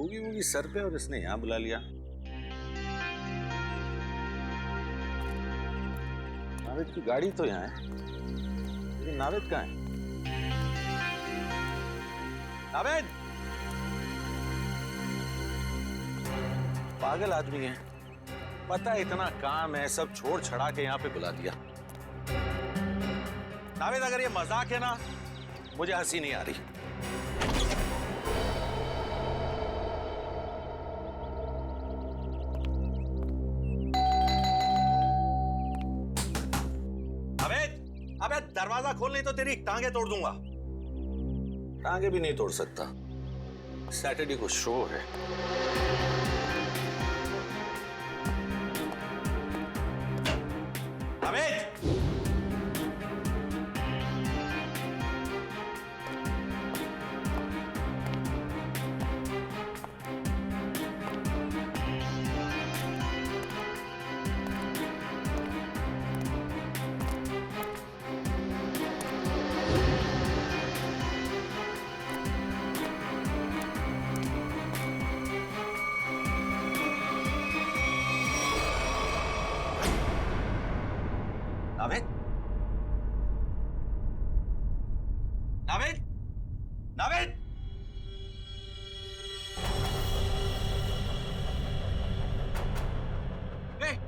Boogie woogie sir पे और इसने यहाँ बुला लिया। नावेद की गाड़ी तो यहाँ है, लेकिन नावेद कहाँ है? नावेद! पागल आदमी है, पता इतना काम है, सब छोड़ छड़ा के यहाँ पे बुला दिया। नावेद, अगर ये मजाक है ना, मुझे हंसी नहीं आ रही। अबे दरवाजा खोल, नहीं तो तेरी टांगे तोड़ दूंगा। टांगे भी नहीं तोड़ सकता, सैटरडे को शो है। अमित! नावेद! नावेद! नावेद!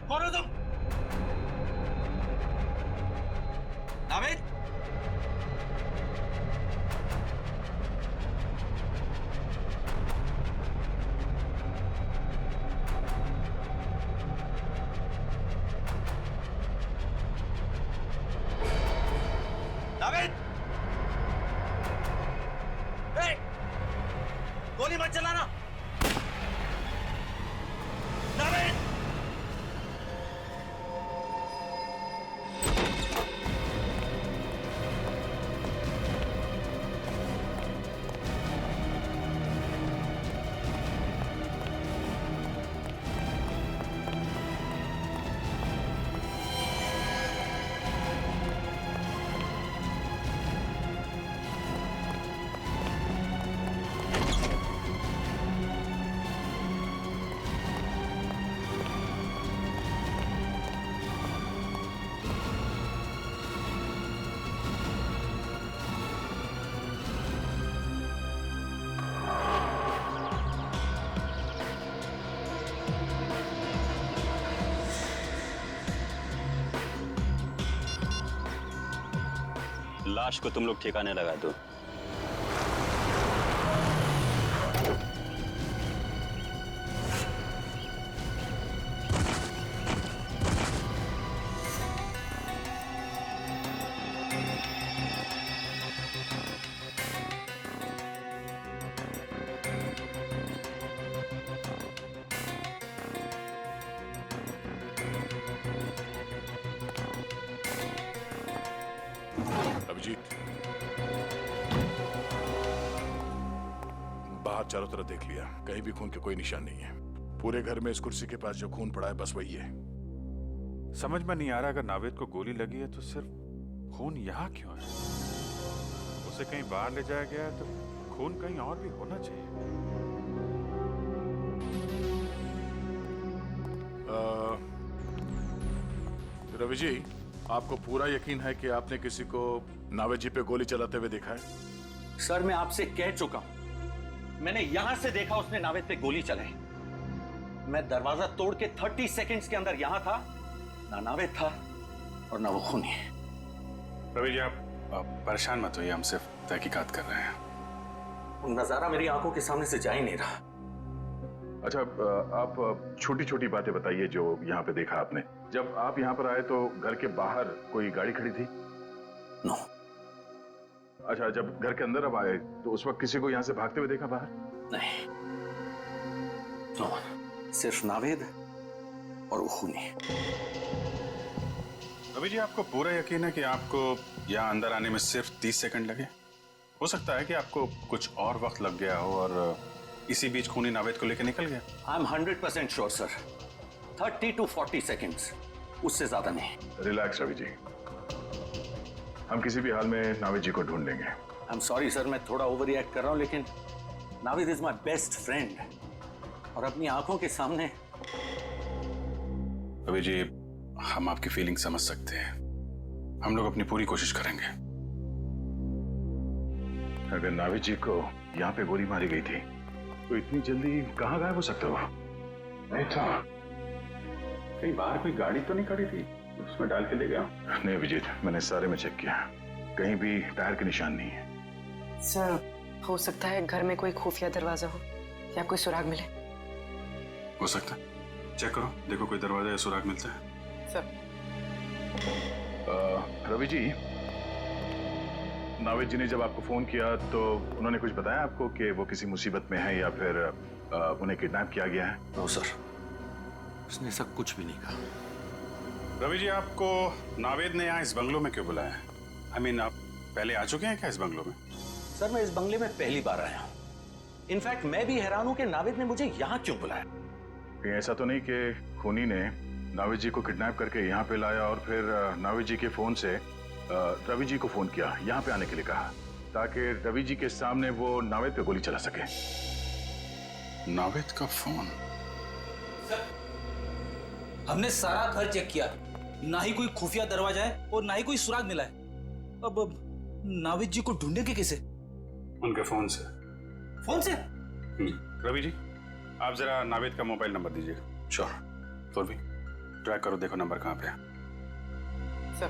कौन हो तुम? नावेद! नावेद! गोली मत चलाना। नावेद! लाश को तुम लोग ठिकाने लगा दो। अभिजीत, बाहर चारों तरफ देख लिया, कहीं भी खून के कोई निशान नहीं है। पूरे घर में इस कुर्सी के पास जो खून पड़ा है बस वही है। समझ में नहीं आ रहा, अगर नावेद को गोली लगी है तो सिर्फ खून यहाँ क्यों है? उसे कहीं बाहर ले जाया गया है तो खून कहीं और भी होना चाहिए। रवि जी, आपको पूरा यकीन है कि आपने किसी को नावेद जी पे गोली चलाते हुए देखा है? सर, मैं आपसे कह चुका हूं, मैंने यहां से देखा उसने नावेद पे गोली चलाई। मैं दरवाजा तोड़ के 30 सेकंड्स के अंदर यहां था, ना नावेद था और ना वो खूनी। रवि जी, आप परेशान मत होइए, हम सिर्फ तहकीकात कर रहे हैं। वो नजारा मेरी आंखों के सामने से जा ही नहीं रहा। अच्छा, आप छोटी छोटी बातें बताइए जो यहाँ पे देखा आपने। जब आप यहाँ पर आए तो घर के बाहर कोई गाड़ी खड़ी थी? नो। अच्छा, जब घर के अंदर अब आए तो उस वक्त किसी को यहाँ से भागते हुए देखा बाहर? नहीं, नो, सिर्फ नावेद और वो खूनी। रवि जी, आपको पूरा यकीन है कि आपको यहाँ अंदर आने में सिर्फ 30 सेकंड लगे? हो सकता है कि आपको कुछ और वक्त लग गया हो और इसी बीच खूनी नावेद को लेकर निकल गया। I am 100% sure sir, 30 to 40 seconds, उससे ज्यादा नहीं। रिलैक्स रवि जी, हम किसी भी हाल में नावेद जी को ढूंढ लेंगे। आई एम सॉरी सर, मैं थोड़ा ओवर रिएक्ट कर रहा हूं, लेकिन Navid is my best friend और अपनी आंखों के सामने। रवि जी, हम आपकी फीलिंग समझ सकते हैं, हम लोग अपनी पूरी कोशिश करेंगे। अगर नाविद जी को यहाँ पे गोली मारी गई थी तो इतनी जल्दी कहाँ गायब हो सकते हो? नहीं था, कहीं बाहर कोई गाड़ी तो नहीं खड़ी थी उसमें डाल के ले गया? नहीं अभिजीत, मैंने सारे में चेक किया, कहीं भी टायर के निशान नहीं है। सर, हो सकता है घर में कोई खुफिया दरवाजा हो या कोई सुराग मिले। हो सकता है, चेक करो, देखो कोई दरवाजा या सुराग मिलता है। सर, रवि जी, नाविद जी ने जब आपको फोन किया तो उन्होंने कुछ बताया आपको कि वो किसी मुसीबत में है या फिर उन्हें किडनैप किया गया है? नो सर, उसने सब कुछ भी नहीं कहा। रवि जी, आपको नावेद ने यहाँ इस बंगलो में क्यों बुलाया? आई मीन, आप पहले आ चुके हैं क्या इस बंगलो में? सर, मैं इस बंगले में पहली बार आया हूँ। इनफैक्ट मैं भी हैरान हूँ कि नाविद ने मुझे यहाँ क्यों बुलाया। कहीं ऐसा तो नहीं कि खूनी ने नाविद जी को किडनैप करके यहाँ पे लाया और फिर नाविद जी के फोन से रवि जी को फोन किया, यहाँ पे आने के लिए कहा, ताकि रवि जी के सामने वो नाविद पे गोली चला सके? नावेद का फोन? हमने सारा घर चेक किया, ना ही कोई खुफिया दरवाजा है और ना ही कोई सुराग मिला है। अब नाविद जी को ढूंढेंगे कैसे? उनके फोन से। फोन से? रवि जी, आप जरा नावेद का मोबाइल नंबर दीजिएगा। श्योर। तो भी ट्रैक करो, देखो नंबर कहाँ पे है। सर,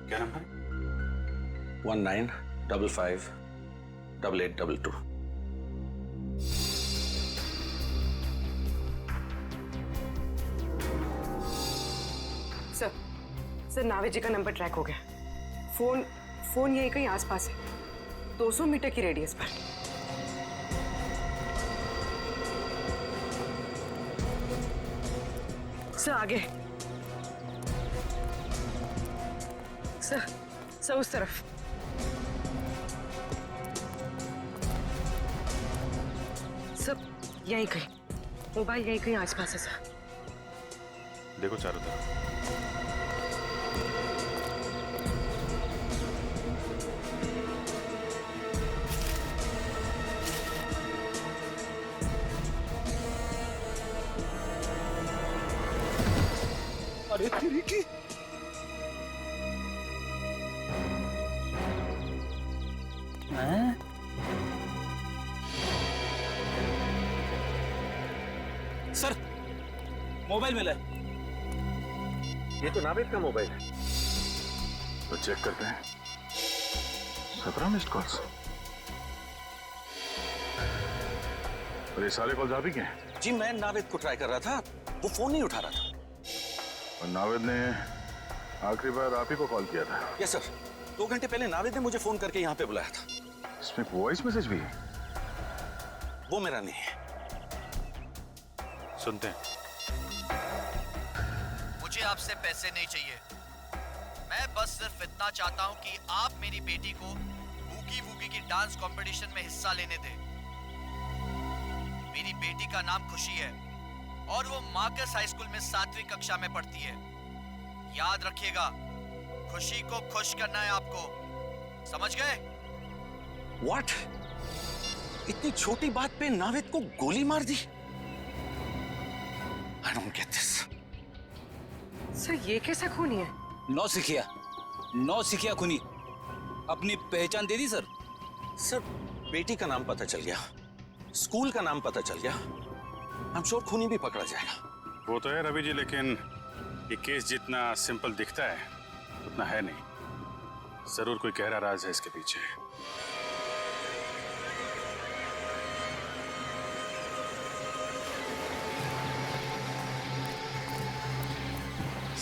क्या नंबर? 19558822। सर, नाविद जी का नंबर ट्रैक हो गया। फोन यही कहीं आसपास है, 200 मीटर की रेडियस पर। सर, आगे। सर, उस तरफ। सर, यहीं कहीं, मोबाइल यहीं कहीं आसपास है सर। देखो चारों तरफ। अरे तेरी की! सर, मोबाइल मिला है। ये तो नाविद का मोबाइल है। तो चेक करते हैं। 17 मिस्ड कॉल्स। और ये सारे कॉल्स आप ही के हैं? जी, मैं नाविद को ट्राई कर रहा था, वो फोन नहीं उठा रहा था। और नाविद ने आखिरी बार आप ही को कॉल किया था? यस सर, 2 घंटे पहले नाविद ने मुझे फोन करके यहाँ पे बुलाया था। इसमें वॉइस मैसेज भी है? वो मेरा नहीं है। सुनते हैं। मुझे आपसे पैसे नहीं चाहिए, मैं बस सिर्फ इतना चाहता हूं कि आप मेरी बेटी को बूगी वूगी की डांस कंपटीशन में हिस्सा लेने दें। मेरी बेटी का नाम खुशी है और वो मार्कस हाई स्कूल में 7वीं कक्षा में पढ़ती है। याद रखिएगा, खुशी को खुश करना है आपको, समझ गए? व्हाट? इतनी छोटी बात पे नाविद को गोली मार दी? I don't get this. Sir, ये कैसा खूनी है? नौ सिखिया खूनी। अपनी पहचान दे दी सर? सर, बेटी का नाम पता चल गया, स्कूल का नाम पता चल गया, I'm sure खूनी भी पकड़ा जाएगा। वो तो है रवि जी, लेकिन ये केस जितना सिंपल दिखता है उतना है नहीं। जरूर कोई गहरा राज है इसके पीछे।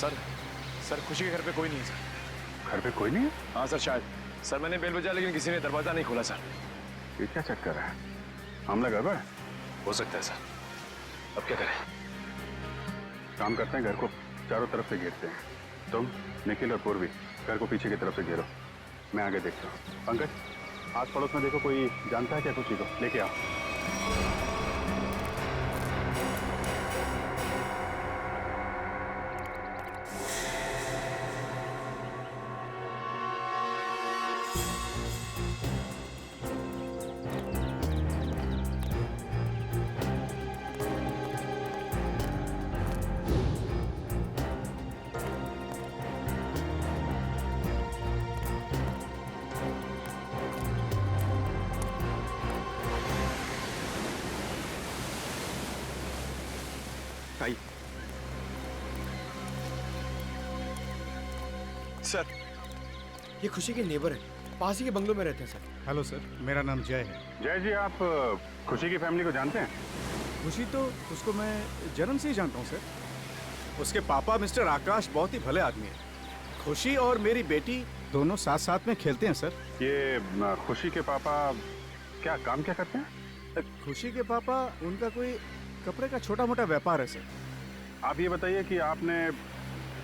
सर, खुशी के घर पे कोई नहीं है सर। घर पे कोई नहीं है? हाँ सर, शायद। सर, मैंने बेल बजाया लेकिन किसी ने दरवाजा नहीं खोला सर। ये क्या चक्कर है? हमला गड़बड़ है? हो सकता है सर। अब क्या करें? काम करते हैं, घर को चारों तरफ से घेरते हैं। तुम, निखिल और पूर्वी घर को पीछे की तरफ से घेरो, मैं आगे देखता हूँ। पंकज, आस पड़ोस में देखो कोई जानता है क्या खुशी को, लेके आओ। सर, ये खुशी के नेबर है, पास ही के बंगलों में रहते हैं सर। हेलो सर, मेरा नाम जय है। जय जी, आप खुशी की फैमिली को जानते हैं? खुशी तो उसको मैं जन्म से ही जानता हूँ सर। उसके पापा मिस्टर आकाश बहुत ही भले आदमी है। खुशी और मेरी बेटी दोनों साथ साथ में खेलते हैं सर। ये खुशी के पापा क्या काम क्या करते हैं? खुशी के पापा, उनका कोई कपड़े का छोटा मोटा व्यापार है सर। आप ये बताइए कि आपने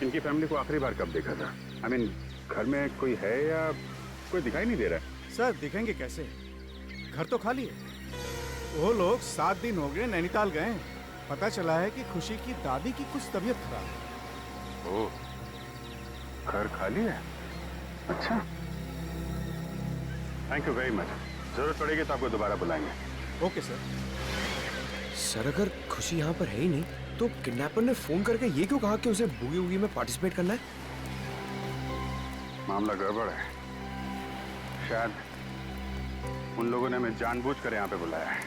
इनकी फैमिली को आखिरी बार कब देखा था? आई मीन, घर में कोई है या कोई दिखाई नहीं दे रहा है? सर, दिखेंगे कैसे, घर तो खाली है। वो लोग 7 दिन हो गए नैनीताल गए हैं। पता चला है कि खुशी की दादी की कुछ तबीयत खराब है। ओह, घर खाली है? अच्छा, थैंक यू वेरी मच। जरूरत पड़ेगी तो आपको दोबारा बुलाएंगे। Okay sir. सर अगर खुशी यहाँ पर है ही नहीं तो किडनैपर ने फोन करके ये क्यों कहा कि उसे बूगी वूगी में पार्टिसिपेट करना है? मामला गड़बड़ है। शायद उन लोगों ने हमें जानबूझकर यहाँ पे बुलाया है।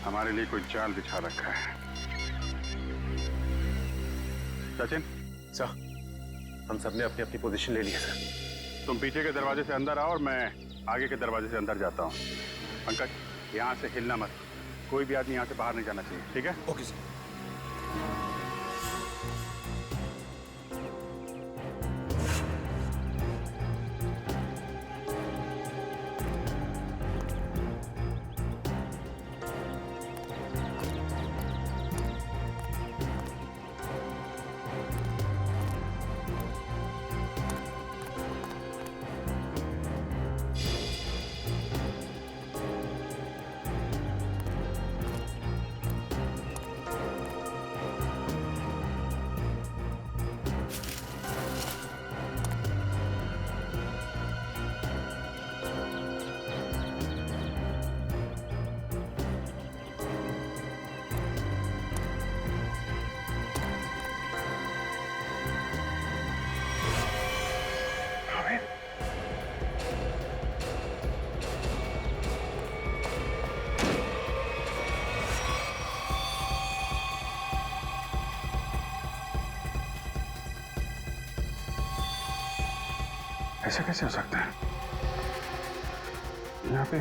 हमारे लिए कोई जाल बिछा रखा है। सचिन सर, हम सबने अपनी अपनी पोजीशन ले ली है सर। तुम पीछे के दरवाजे से अंदर आओ और मैं आगे के दरवाजे से अंदर जाता हूँ। पंकज, यहाँ से हिलना मत। कोई भी आदमी यहाँ से बाहर नहीं जाना चाहिए, ठीक है? Okay sir. ऐसा कैसे हो सकता है? यहाँ पे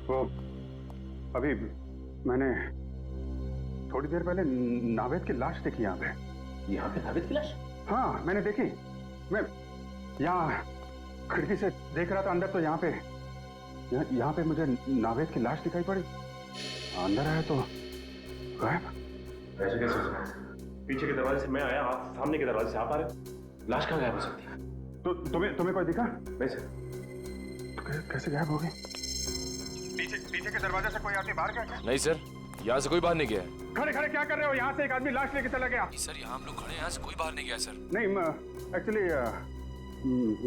वो अभी मैंने थोड़ी देर पहले नावेद की लाश देखी यहाँ पे। यहाँ पे नावेद की लाश? हाँ, मैंने देखी। मैं यहाँ खिड़की से देख रहा था अंदर, तो यहाँ पे मुझे नावेद की लाश दिखाई पड़ी। अंदर आया तो गायब। ऐसे कैसे हो सकता है? पीछे के दरवाजे से मैं आया, आप सामने के दरवाजे से आप आ रहे। लाश कहाँ गायब हो सकती है? तो तुम्हें कोई दिखा? नहीं सर। तो कैसे गायब हो गई? पीछे के दरवाजे से कोई आदमी बाहर गया? नहीं सर, यहाँ से कोई बाहर नहीं गया है। खड़े क्या कर रहे हो? यहाँ से एक आदमी लाश लेके चला गया। सर, यहाँ हम लोग खड़े हैं, यहाँ से कोई बाहर नहीं गया सर। नहीं, एक्चुअली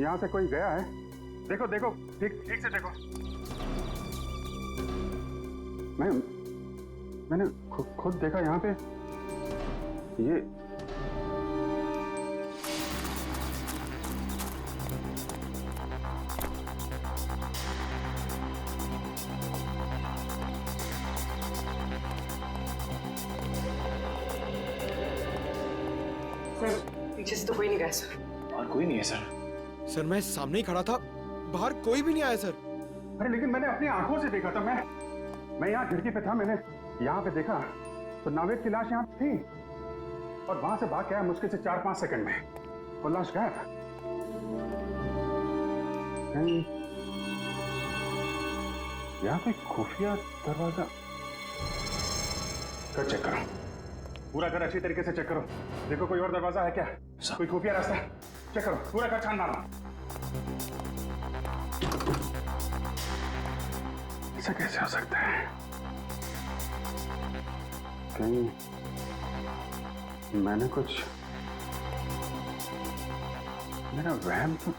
यहाँ से कोई गया है। देखो ठीक से देखो। मैंने खुद देखा यहाँ पे। ये सर, पीछे से तो कोई नहीं गया सर। और कोई नहीं है सर। सर मैं सामने ही खड़ा था, बाहर कोई भी नहीं आया सर। अरे लेकिन मैंने अपनी आंखों से देखा था। मैं यहाँ खिड़की पे था, मैंने यहाँ पे देखा तो नावेद की लाश यहाँ थी और वहां से भाग के आया मुश्किल से 4-5 सेकंड में। वो लाश गायब। कहीं यहाँ पे खुफिया दरवाजा कर चेक करो। पूरा घर अच्छी तरीके से चेक करो। देखो कोई और दरवाजा है क्या, कोई खुफिया रास्ता है? चेक करो, पूरा घर छान मारो। ऐसा कैसे हो सकता है? कहीं मैंने कुछ, मेरा वहम तो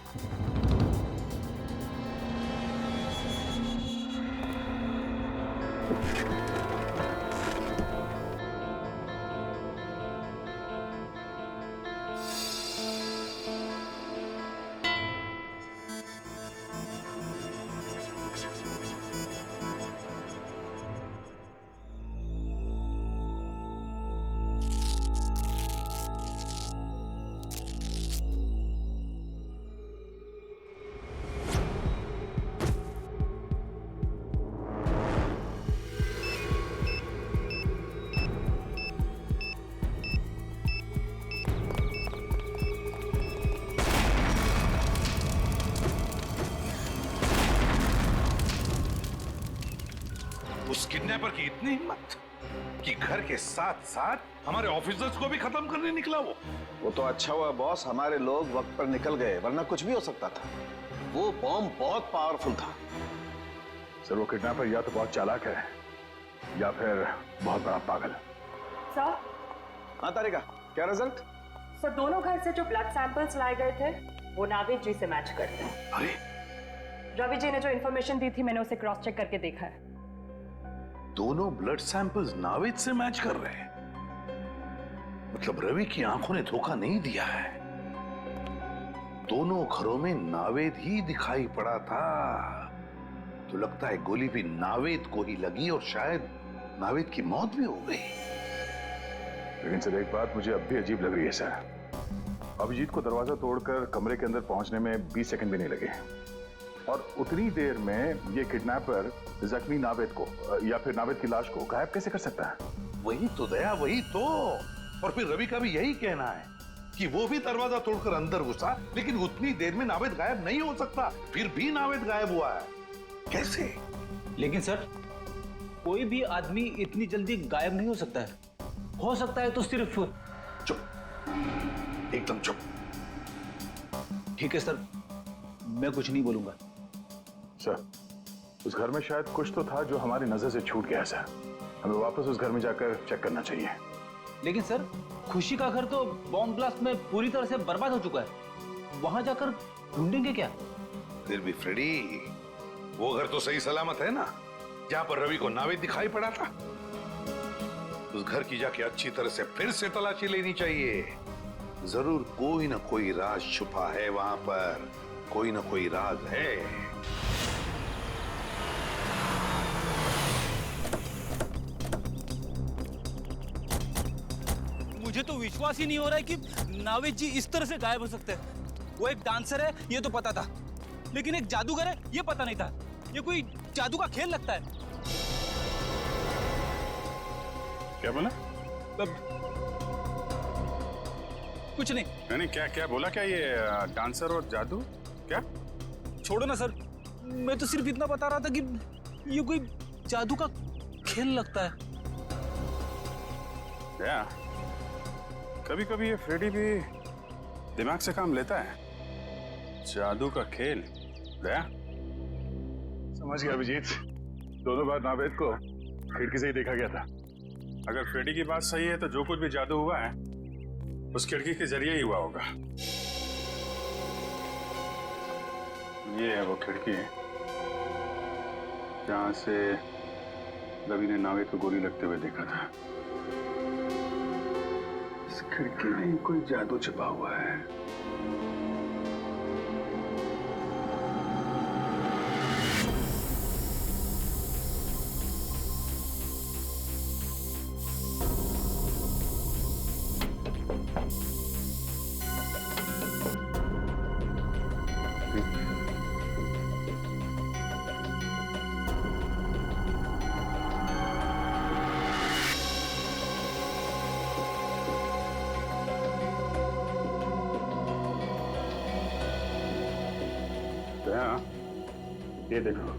उस किडनैपर की इतनी हिम्मत कि घर के साथ साथ हमारे ऑफिसर्स को भी खत्म करने निकला वो तो अच्छा हुआ बॉस, हमारे लोग वक्त पर निकल गए, वरना कुछ भी हो सकता था। वो बॉम्ब बहुत पावरफुल था। सर वो किडनैपर या तो बहुत चालाक है या फिर बहुत बड़ा पागल। सर, हाँ तारिका, क्या रिजल्ट? सर दोनों घर से जो ब्लड सैंपल्स लाए गए थे वो नावेद जी से मैच करते हैं। अरे रवि जी ने जो इन्फॉर्मेशन दी थी मैंने उसे क्रॉस चेक करके देखा है। दोनों ब्लड सैंपल्स नावेद से मैच कर रहे हैं। मतलब रवि की आंखों ने धोखा नहीं दिया है। दोनों घरों में नावेद ही दिखाई पड़ा था। तो लगता है गोली भी नावेद को ही लगी और शायद नावेद की मौत भी हो गई। लेकिन सर एक बात मुझे अब भी अजीब लग रही है सर। अभिजीत को दरवाजा तोड़कर कमरे के अंदर पहुंचने में 20 सेकंड भी नहीं लगे और उतनी देर में ये किडनैपर जख्मी नावेद को या फिर नावेद की लाश को गायब कैसे कर सकता है? वही तो दया, वही तो। और फिर रवि का भी यही कहना है कि वो भी दरवाजा तोड़कर अंदर घुसा, लेकिन उतनी देर में नावेद गायब नहीं हो सकता। फिर भी नावेद गायब हुआ है, कैसे? लेकिन सर कोई भी आदमी इतनी जल्दी गायब नहीं हो सकता है। हो सकता है तो सिर्फ। चुप, एकदम चुप। ठीक है सर, मैं कुछ नहीं बोलूंगा। सर उस घर में शायद कुछ तो था जो हमारी नजर से छूट गया सर। हमें वापस उस घर में जाकर चेक करना चाहिए। लेकिन सर खुशी का घर तो बॉम्ब ब्लास्ट में पूरी तरह से बर्बाद हो चुका है। वहां जाकर ढूंढेंगे क्या? फिर भी फ्रेडी, वो घर तो सही सलामत है ना, जहां पर रवि को नावेद दिखाई पड़ा था। उस घर की जाके अच्छी तरह से फिर से तलाशी लेनी चाहिए। जरूर कोई ना कोई राज छुपा है वहां पर, कोई ना कोई राज है। मुझे तो विश्वास ही नहीं हो रहा है कि नावेद जी इस तरह से गायब हो सकते हैं। वो एक डांसर है ये तो पता था, लेकिन एक जादूगर है ये पता नहीं था। ये कोई जादू का खेल लगता है। क्या बोला? कुछ नहीं। नहीं, क्या क्या बोला? क्या ये डांसर और जादू? क्या? छोड़ो ना सर, मैं तो सिर्फ इतना बता रहा था कि ये कोई जादू का खेल लगता है। क्या? कभी कभी ये फ्रेडी भी दिमाग से काम लेता है। जादू का खेल? दया समझ गया अभिजीत, दोनों बार नावेद को खिड़की से ही देखा गया था। अगर फ्रेडी की बात सही है तो जो कुछ भी जादू हुआ है उस खिड़की के जरिए ही हुआ होगा। ये है वो खिड़की जहां से रवि ने नावेद को गोली लगते हुए देखा था। इस खिड़की में ही कोई जादू छिपा हुआ है। ये देखो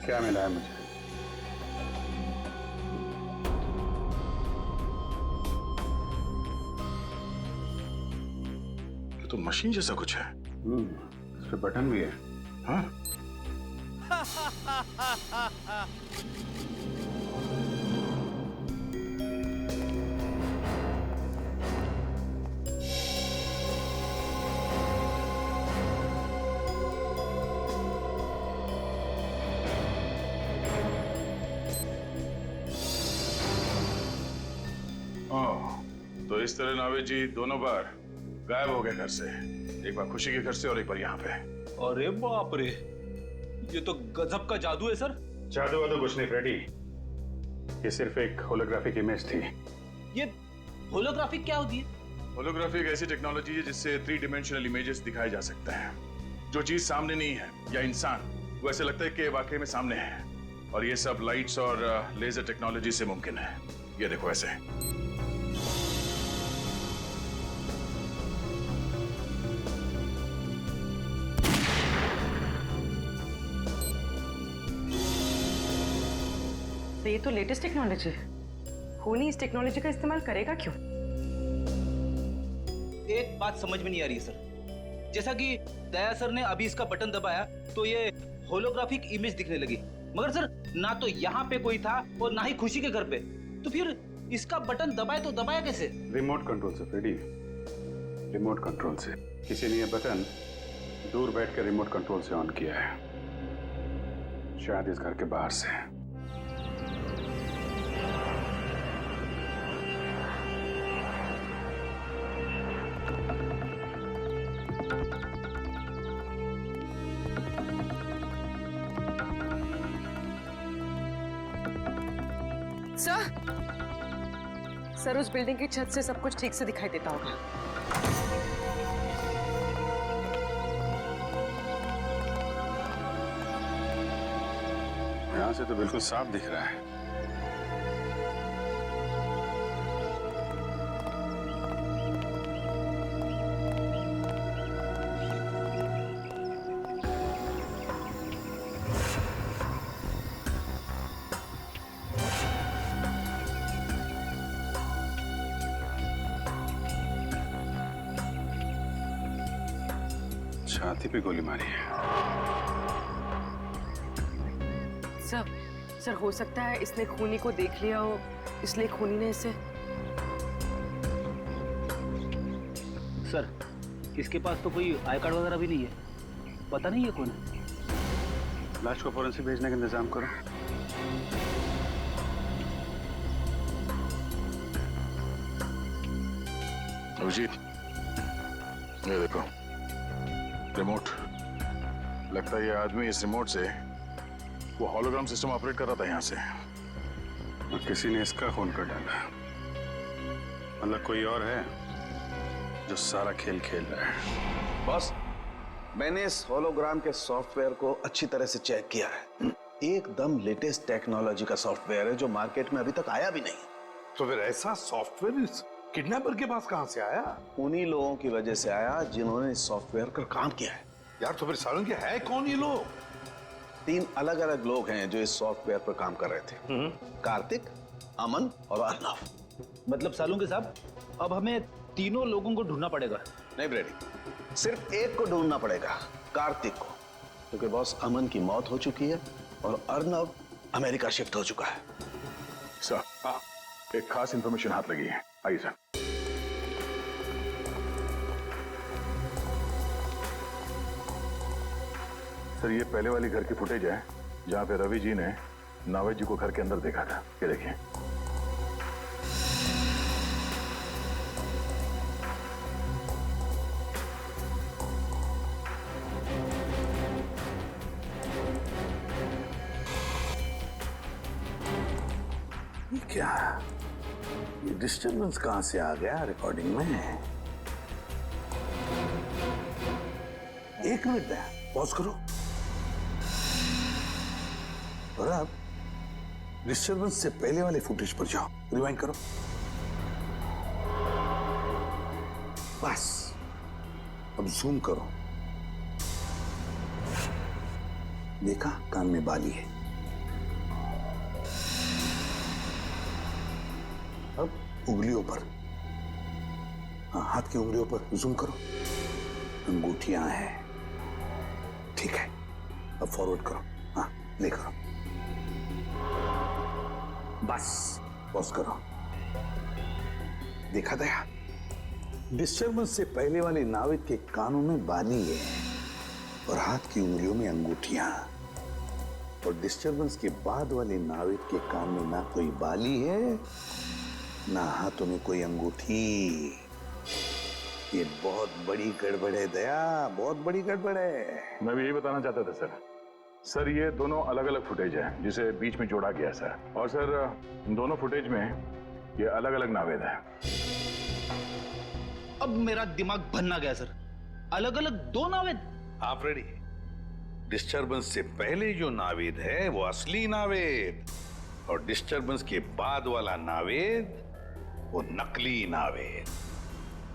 क्या मिला है मुझे। ये तो मशीन जैसा कुछ है। इस पे बटन भी है। हाँ? तो इस तरह नावेद जी दोनों बार गायब हो गए घर से। एक बार खुशी के घर से और एक बार यहाँ पे। अरे बाप रे, ये तो गजब का जादू है सर। जादू वादू कुछ नहीं फ्रेडी, ये सिर्फ एक होलोग्राफिक इमेज थी। ये होलोग्राफिक क्या होती है? होलोग्राफी एक ऐसी टेक्नोलॉजी है जिससे 3 डायमेंशनल इमेजेस दिखाए जा सकते हैं। जो चीज सामने नहीं है या इंसान, वो ऐसे लगता है कि वाकई में सामने है। और ये सब लाइट्स और लेजर टेक्नोलॉजी से मुमकिन है। ये देखो ऐसे। ये तो लेटेस्ट टेक्नोलॉजी है। खूनी इस टेक्नोलॉजी का इस्तेमाल करेगा क्यों? एक बात समझ में नहीं आ रही है सर। जैसा कि दया सर ने अभी इसका बटन दबाया तो ये होलोग्राफिक इमेज दिखने लगी, मगर सर ना तो यहाँ पे कोई था और ना ही खुशी के घर पे, तो फिर इसका बटन दबाए तो दबाया कैसे? रिमोट कंट्रोल से फ्रेडी, रिमोट कंट्रोल से। किसी ने यह बटन दूर बैठ कर रिमोट कंट्रोल से ऑन किया है, शायद इस घर के बाहर से। सर उस बिल्डिंग की छत से सब कुछ ठीक से दिखाई देता होगा। यहां से तो बिल्कुल साफ दिख रहा है। छाती पे गोली मारी है। सर हो सकता है इसने खूनी को देख लिया हो, इसलिए खूनी ने इसे। सर इसके पास तो कोई आई कार्ड वगैरह भी नहीं है, पता नहीं है कौन है। लाश को फौरन से भेजने का इंतजाम करो। अभिजीत, ये देखो रिमोट। लगता है ये आदमी इस रिमोट से वो हॉलोग्राम सिस्टम ऑपरेट कर रहा था यहाँ से। और किसी ने इसका खून कर डाला, मतलब कोई और है जो सारा खेल खेल रहा है। बॉस, मैंने इस होलोग्राम के सॉफ्टवेयर को अच्छी तरह से चेक किया है। एकदम लेटेस्ट टेक्नोलॉजी का सॉफ्टवेयर है जो मार्केट में अभी तक आया भी नहीं। तो फिर ऐसा सॉफ्टवेयर इस किडनैपर के पास कहां से आया? उन्हीं लोगों की वजह से आया जिन्होंने इस सॉफ्टवेयर पर काम किया है। यार तो फिर सालों के है कौन ये लोग? 3 अलग अलग लोग हैं जो इस सॉफ्टवेयर पर काम कर रहे थे। कार्तिक, अमन और अर्नव। मतलब सालू के साहब, अब हमें तीनों लोगों को ढूंढना पड़ेगा। नहीं ब्रेडी, सिर्फ एक को ढूंढना पड़ेगा, कार्तिक को, क्योंकि बॉस अमन की मौत हो चुकी है और अर्नव अमेरिका शिफ्ट हो चुका है। सर एक खास इंफॉर्मेशन हाथ लगी है, आइए सर। सर ये पहले वाली घर की फुटेज है जहां पे रवि जी ने नावेद जी को घर के अंदर देखा था। ये देखिए। ये क्या? ये डिस्टर्बेंस कहां से आ गया रिकॉर्डिंग में? एक मिनट दया, पॉज करो। और अब डिस्टर्बेंस से पहले वाले फुटेज पर जाओ, रिवाइंड करो। बस अब जूम करो। देखा, कान में बाली है। अब उंगलियों पर, हाँ हाथ की उंगलियों पर जूम करो। अंगूठियां हैं, ठीक है। अब फॉरवर्ड करो, हाँ प्ले करो। बस पॉज करो। देखा दया, डिस्टर्बेंस से पहले वाले नाविद के कानों में बाली है और हाथ की उंगलियों में अंगूठियां, और डिस्टर्बेंस के बाद वाले नाविद के कान में ना कोई बाली है ना हाथों में कोई अंगूठी। ये बहुत बड़ी गड़बड़ है दया, बहुत बड़ी गड़बड़ है। मैं भी यही बताना चाहता था सर। सर ये दोनों अलग अलग फुटेज है जिसे बीच में जोड़ा गया सर। और सर दोनों फुटेज में ये अलग अलग नावेद है। अब मेरा दिमाग भन्ना गया सर। अलग अलग 2 नावेद? आप रेडी? डिस्टर्बेंस से पहले जो नावेद है वो असली नावेद, और डिस्टर्बेंस के बाद वाला नावेद वो नकली नावेद।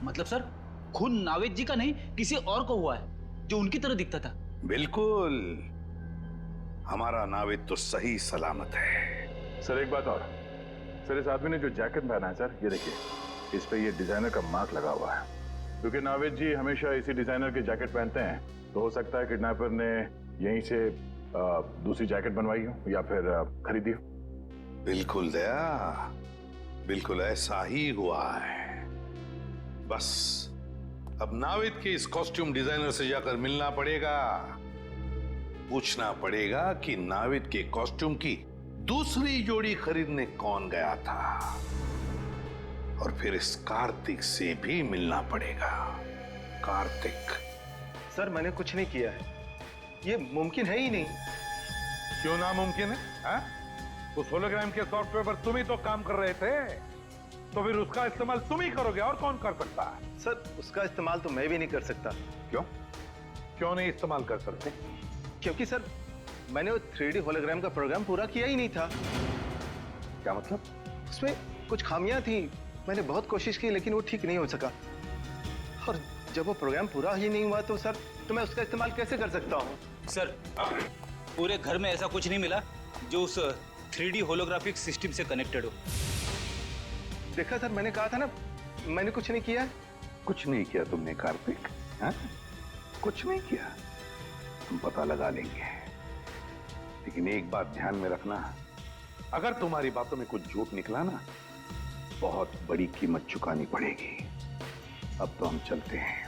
मतलब सर खून नावेद जी का नहीं, किसी और को हुआ है जो उनकी तरह दिखता था। बिल्कुल, हमारा नावेद तो सही सलामत है, सर एक बात और, सर इस आदमी ने जो जैकेट पहना है सर, ये देखिए, इस पे ये डिजाइनर का मार्क लगा हुआ है। क्योंकि नावेद जी हमेशा इसी डिजाइनर के जैकेट पहनते हैं, तो हो सकता है किडनैपर ने यहीं से दूसरी जैकेट बनवाई हो या फिर खरीदी हो। बिल्कुल दया, बिल्कुल ऐसा ही हुआ है। बस अब नाविद के इस कॉस्ट्यूम डिजाइनर से जाकर मिलना पड़ेगा, पूछना पड़ेगा कि नाविद के कॉस्ट्यूम की दूसरी जोड़ी खरीदने कौन गया था, और फिर इस कार्तिक से भी मिलना पड़ेगा। कार्तिक। सर मैंने कुछ नहीं किया है, ये मुमकिन है ही नहीं। क्यों नामुमकिन है, हा? उस होलोग्राम के सॉफ्टवेयर पर तुम ही तो काम कर रहे थे, तो फिर उसका इस्तेमाल तुम ही करोगे, और कौन कर सकता है? सर उसका इस्तेमाल तो मैं भी नहीं कर सकता। क्यों? क्यों नहीं इस्तेमाल कर सकते? क्योंकि सर मैंने वो 3D होलोग्राम का प्रोग्राम पूरा किया ही नहीं था। क्या मतलब? उसमें कुछ खामियां थी, मैंने बहुत कोशिश की लेकिन वो ठीक नहीं हो सका, और जब वो प्रोग्राम पूरा ही नहीं हुआ तो सर तो मैं उसका इस्तेमाल कैसे कर सकता हूँ? सर पूरे घर में ऐसा कुछ नहीं मिला जो उस 3D होलोग्राफिक सिस्टम से कनेक्टेड हो। देखा सर, मैंने कहा था ना मैंने कुछ नहीं किया। कुछ नहीं किया तुमने कार्तिक, हा? कुछ नहीं किया, हम पता लगा लेंगे। लेकिन एक बात ध्यान में रखना, अगर तुम्हारी बातों में कुछ झूठ निकला ना, बहुत बड़ी कीमत चुकानी पड़ेगी। अब तो हम चलते हैं।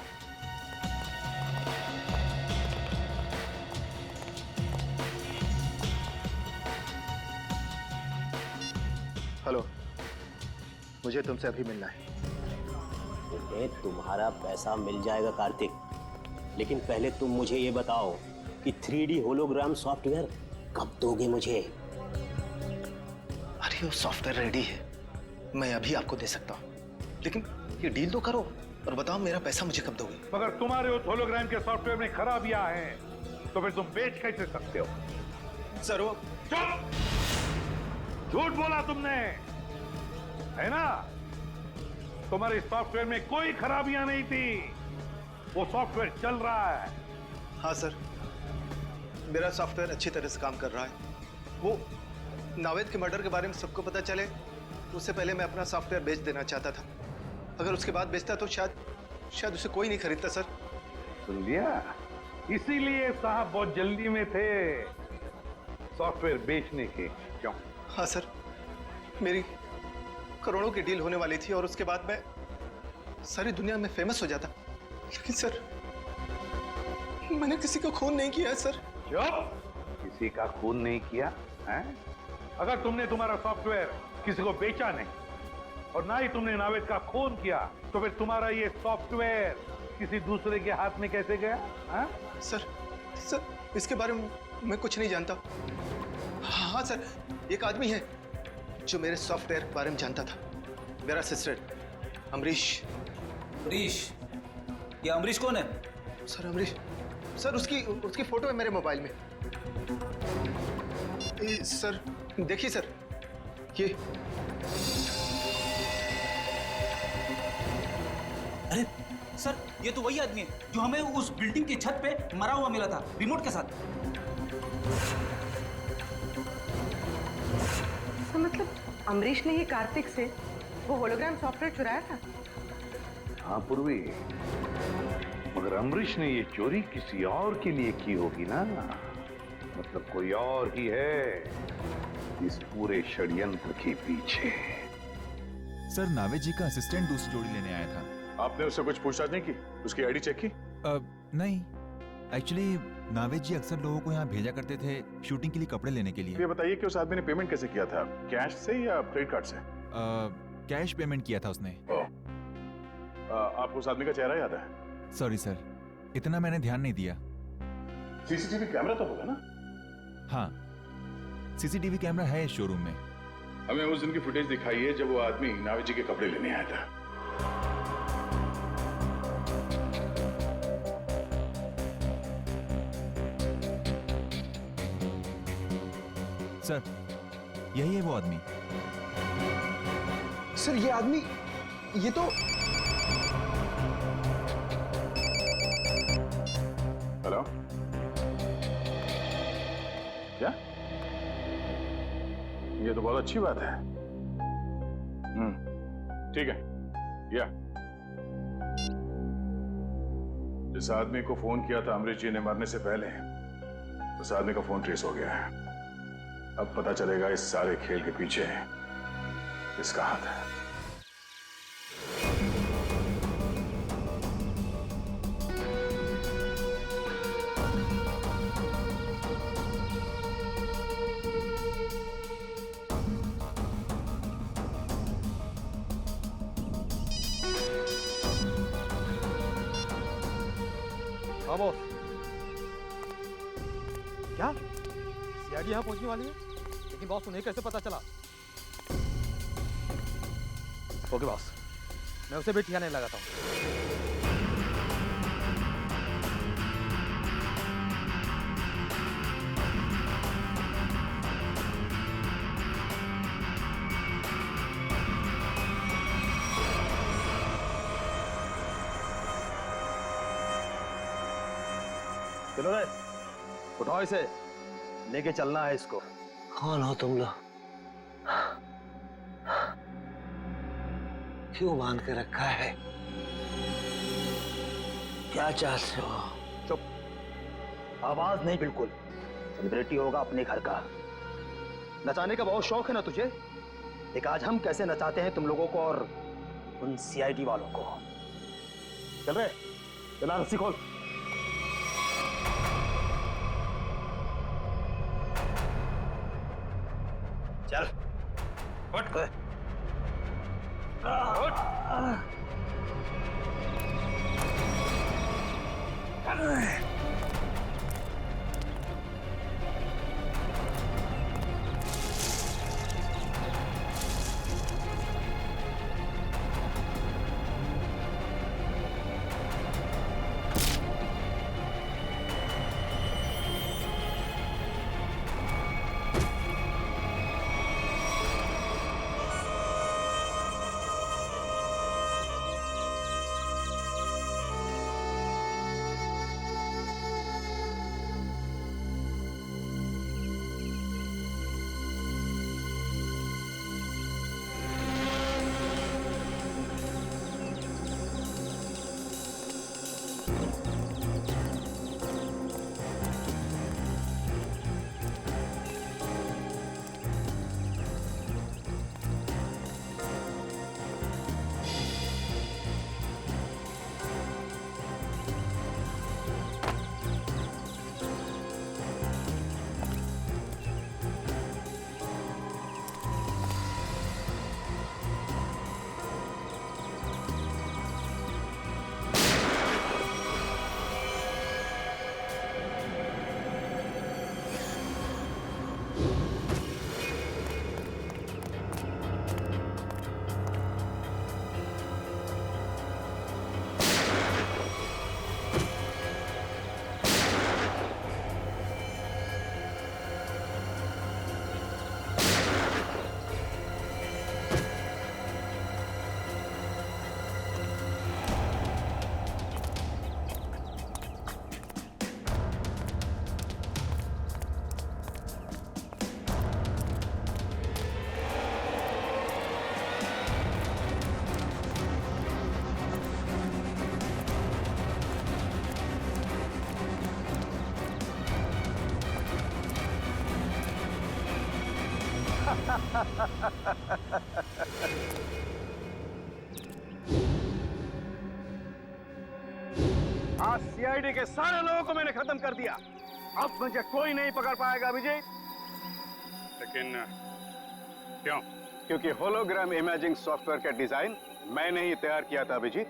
हेलो, मुझे तुमसे अभी मिलना है। तुम्हारा पैसा मिल जाएगा कार्तिक, लेकिन पहले तुम मुझे ये बताओ कि 3D होलोग्राम सॉफ्टवेयर कब दोगे मुझे? अरे वो सॉफ्टवेयर रेडी है, मैं अभी आपको दे सकता हूँ, लेकिन ये डील तो करो और बताओ मेरा पैसा मुझे कब दोगे? मगर तुम्हारे उस होलोग्राम के सॉफ्टवेयर में खराबियां हैं, तो फिर तुम बेच कैसे सकते हो? सर वो चुप! झूठ बोला तुमने, है ना? तुम्हारे सॉफ्टवेयर में कोई खराबियां नहीं थी, वो सॉफ्टवेयर चल रहा है। हाँ सर, मेरा सॉफ्टवेयर अच्छी तरह से काम कर रहा है। वो नावेद के मर्डर के बारे में सबको पता चले उससे पहले मैं अपना सॉफ्टवेयर बेच देना चाहता था। अगर उसके बाद बेचता तो शायद उसे कोई नहीं खरीदता। सर सुन लिया, इसीलिए साहब बहुत जल्दी में थे सॉफ्टवेयर बेचने के। क्यों? हाँ सर, मेरी करोड़ों की डील होने वाली थी और उसके बाद मैं सारी दुनिया में फेमस हो जाता, लेकिन सर मैंने किसी का खून नहीं किया है। सर किसी का खून नहीं किया है? अगर तुमने तुम्हारा सॉफ्टवेयर किसी को बेचा नहीं और ना ही तुमने नावेद का खून किया, तो फिर तुम्हारा ये सॉफ्टवेयर किसी दूसरे के हाथ में कैसे गया? है? सर इसके बारे में मैं कुछ नहीं जानता। हाँ सर, एक आदमी है जो मेरे सॉफ्टवेयर के बारे में जानता था, मेरा असिस्टेंट अमरीश। अमरीश? ये अमरीश कौन है? सर अमरीश, सर उसकी फोटो है मेरे मोबाइल में। सर देखिए सर, ये अरे सर, ये तो वही आदमी है जो हमें उस बिल्डिंग की छत पे मरा हुआ मिला था, रिमोट के साथ। तो मतलब अमरीश ने ही कार्तिक से वो होलोग्राम सॉफ्टवेयर चुराया था? हाँ पूर्वी, मगर अमरीश ने ये चोरी किसी और के लिए की होगी ना, मतलब कोई और ही है इस पूरे षड्यंत्र के पीछे। सर नावेद जी का असिस्टेंट दूसरी जोड़ी लेने आया था। आपने उससे कुछ पूछताछ नहीं की? उसकी आईडी चेक की? नहीं, एक्चुअली नावेद जी अक्सर लोगों को यहाँ भेजा करते थे शूटिंग के लिए कपड़े लेने के लिए। ये बताइए कि उस आदमी ने पेमेंट कैसे किया था, कैश से या क्रेडिट कार्ड से? कैश पेमेंट किया था उसने। आपको उस आदमी का चेहरा याद है? सॉरी सर, इतना मैंने ध्यान नहीं दिया। सीसीटीवी कैमरा तो होगा ना? हाँ, सीसीटीवी कैमरा है इस शोरूम में। हमें उस दिन की फुटेज दिखाइए जब वो आदमी नावेद जी के कपड़े लेने आया था। सर यही है वो आदमी। सर ये आदमी, ये तो हेलो, क्या ये तो बहुत अच्छी बात है। ठीक है। या जिस आदमी को फोन किया था अमरीश जी ने मरने से पहले, उस आदमी का फोन ट्रेस हो गया है। अब पता चलेगा इस सारे खेल के पीछे किसका हाथ है। हाँ बॉस। क्या सीआईडी यहाँ पहुंचने वाली है? लेकिन बॉस उन्हें कैसे पता चला? ओके बॉस, मैं उसे भी ठिकाने लगाता हूँ। चलो रे, उठाओ इसे, लेके चलना है इसको। कौन हो तुम लोग? क्यों बांध के रखा है? क्या चाहते हो? चुप, आवाज नहीं बिल्कुल। सेलिब्रिटी होगा अपने घर का। नचाने का बहुत शौक है ना तुझे? एक आज हम कैसे नचाते हैं तुम लोगों को और उन सीआईडी वालों को। चल रे, चला रस्सी खोल। चल उठ। आज सीआईडी के सारे लोगों को मैंने खत्म कर दिया। अब मुझे कोई नहीं पकड़ पाएगा अभिजीत। लेकिन क्यों? क्योंकि होलोग्राम इमेजिंग सॉफ्टवेयर का डिजाइन मैंने ही तैयार किया था अभिजीत,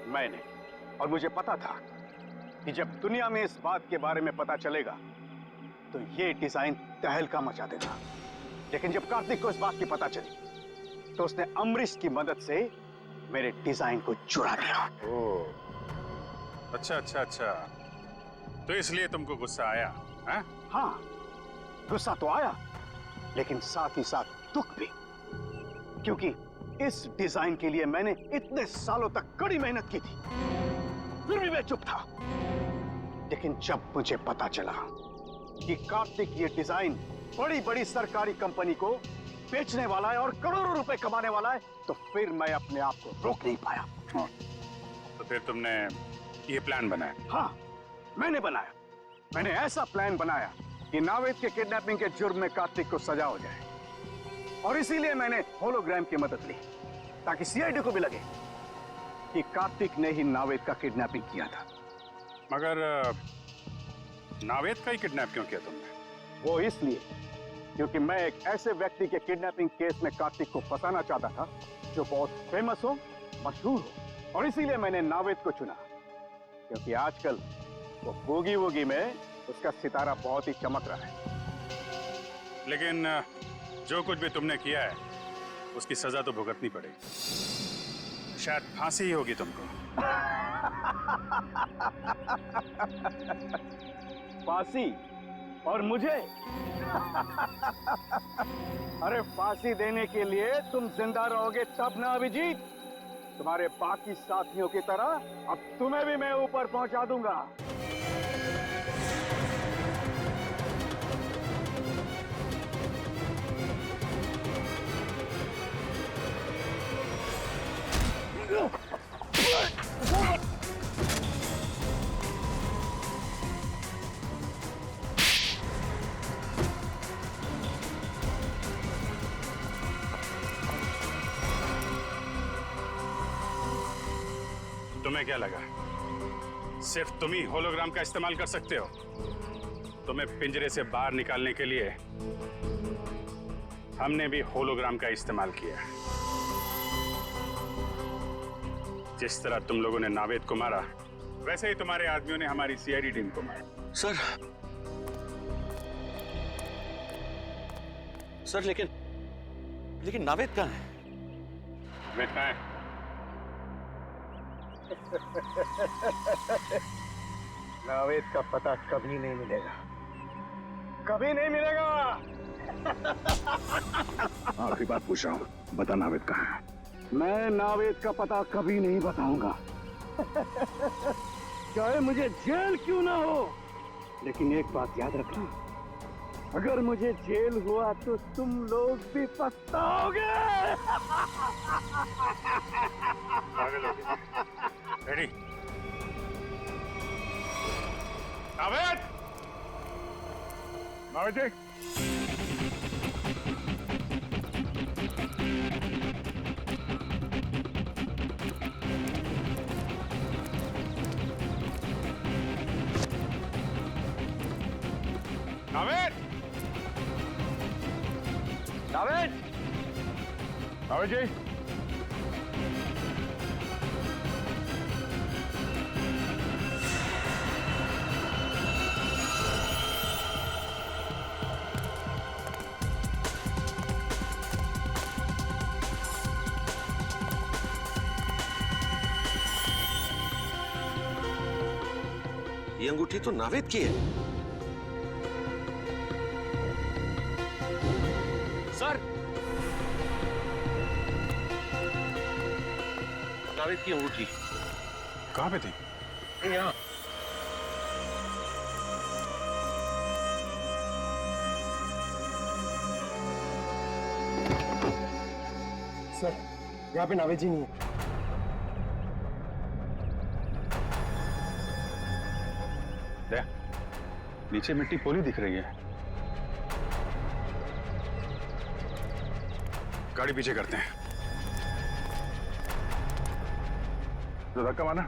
मैंने। और मुझे पता था कि जब दुनिया में इस बात के बारे में पता चलेगा तो ये डिजाइन तहलका मचा देगा। लेकिन जब कार्तिक को इस बात की पता चली तो उसने अमरीश की मदद से मेरे डिजाइन को चुरा लिया। ओह, अच्छा अच्छा अच्छा, तो इसलिए तुमको गुस्सा आया? है? हाँ, गुस्सा तो आया, लेकिन साथ ही साथ दुख भी, क्योंकि इस डिजाइन के लिए मैंने इतने सालों तक कड़ी मेहनत की थी, फिर भी मैं चुप था। लेकिन जब मुझे पता चला कि कार्तिक ये डिजाइन बड़ी बड़ी सरकारी कंपनी को बेचने वाला है और करोड़ों रुपए कमाने वाला है, तो फिर मैं अपने आप को रोक नहीं पाया। तो फिर तुमने ये प्लान बनाया? हाँ, मैंने बनाया। मैंने ऐसा प्लान बनाया कि नावेद के किडनैपिंग के जुर्म में कार्तिक को सजा हो जाए, और इसीलिए मैंने होलोग्राम की मदद ली ताकि सीआईडी को भी लगे कि कार्तिक ने ही नावेद का किडनैपिंग किया था। मगर नावेद का ही किडनैप क्यों किया तुमने? वो इसलिए क्योंकि मैं एक ऐसे व्यक्ति के किडनैपिंग केस में कार्तिक को फंसाना चाहता था जो बहुत फेमस हो, मशहूर हो, और इसीलिए मैंने नावेद को चुना क्योंकि आजकल वो बूगी वूगी में उसका सितारा बहुत ही चमक रहा है। लेकिन जो कुछ भी तुमने किया है उसकी सजा तो भुगतनी पड़ेगी। शायद फांसी ही होगी तुमको। फांसी? और मुझे? अरे फांसी देने के लिए तुम जिंदा रहोगे तब ना अभिजीत। तुम्हारे बाकी साथियों की तरह अब तुम्हें भी मैं ऊपर पहुंचा दूंगा। तुम्हें क्या लगा सिर्फ तुम ही होलोग्राम का इस्तेमाल कर सकते हो? तुम्हें पिंजरे से बाहर निकालने के लिए हमने भी होलोग्राम का इस्तेमाल किया। जिस तरह तुम लोगों ने नावेद को मारा, वैसे ही तुम्हारे आदमियों ने हमारी सीआईडी टीम को मारा। सर लेकिन नावेद कहाँ है? नावेद कहाँ है? नावेद का पता कभी नहीं मिलेगा, कभी नहीं मिलेगा। आखिरी बात पूछ रहा हूँ, बता नावेद कहाँ है? मैं नावेद का पता कभी नहीं बताऊंगा। चाहे मुझे जेल क्यों ना हो, लेकिन एक बात याद रखना, अगर मुझे जेल हुआ तो तुम लोग भी पछताओगे। रेडी? नावेद! नावेद जी! नावेद! नावेद! नावेद जी! ये अंगूठी तो नावेद की है। सर, नावेद की अंगूठी कहाँ पे थी? यहाँ। सर, यहाँ पे नावेद जी नहीं है। नीचे मिट्टी पोली दिख रही है। गाड़ी पीछे करते हैं। तो धक्का मारना।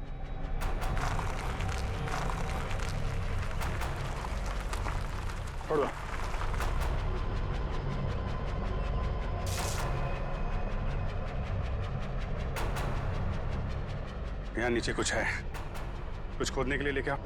छोड़ो। यहाँ नीचे कुछ है, कुछ खोदने के लिए लेके आओ।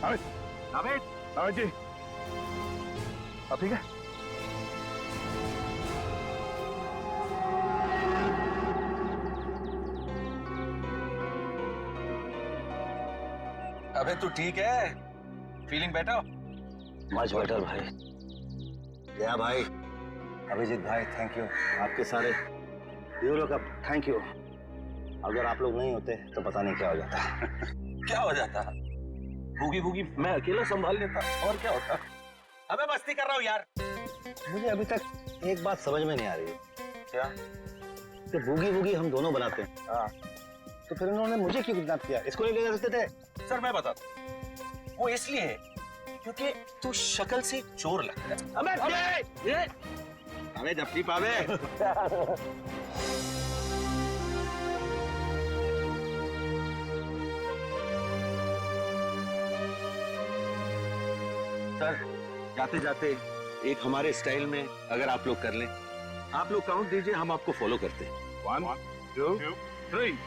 नावेद नावेद नावेद जी आप ठीक है? अबे तू ठीक है? Feeling better? मच बेटर भाई। या भाई, अभिजीत भाई, थैंक यू। आपके सारे हीरो का थैंक यू। अगर आप लोग नहीं होते तो पता नहीं क्या हो जाता। क्या हो जाता? भूगी भूगी मैं अकेला संभाल लेता, और क्या होता? अबे मस्ती कर रहा हूँ यार। मुझे अभी तक एक बात समझ में नहीं आ रही है। क्या? कि बूगी वूगी हम दोनों बनाते हैं। हाँ। तो फिर उन्होंने मुझे क्यों किडनैप किया? इसको नहीं ले जा सकते थे? सर मैं बताता हूँ। वो इसलिए है क्योंकि तू शक्ल से चोर लगता है। अबे जप्ती पावे। सर जाते जाते एक हमारे स्टाइल में अगर आप लोग कर लें, आप लोग काउंट दीजिए, हम आपको फॉलो करते हैं। 1 2 3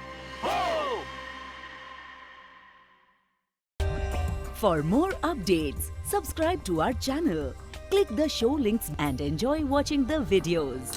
For more updates, subscribe to our channel, click the show links and enjoy watching the videos.